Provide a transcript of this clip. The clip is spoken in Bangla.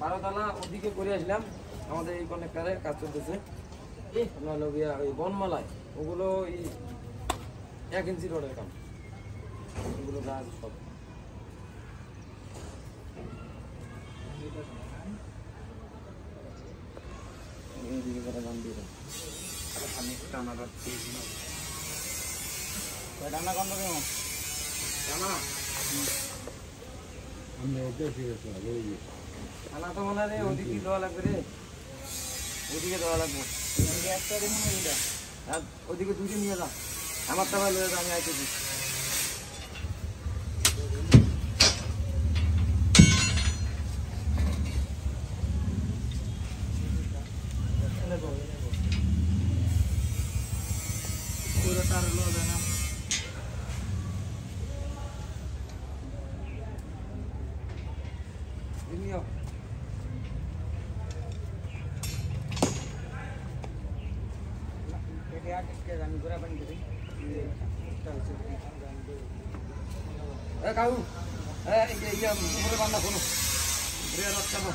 12 তলা ওদিকে করে আসলাম আমাদের এই কনেক্টরে কাজ চলতেছে আপনার লগিয়া ওই বনমালায় ওগুলো এই 1 ইঞ্চি রডের কাম ওগুলো গাছ সব এইদিকে করে দাম দিয়ে দেন টানা রাখছি টানা কত কেমন টানা আমি ওকে ঠিক আছে টানা তো মনে রে ওদিকে দেওয়া লাগবে রে ওদিকে দেওয়া লাগবে ওদিকে একটা দিন মনে হয় আর ওদিকে দুটো নিয়ে যা আমার তো ভালো আমি আইতেছি পুরো তার লো না নিও ये यार इसके रंग पूरा बन गई ए काऊ ए ये पूरे बंदा खोलो रे रख चलो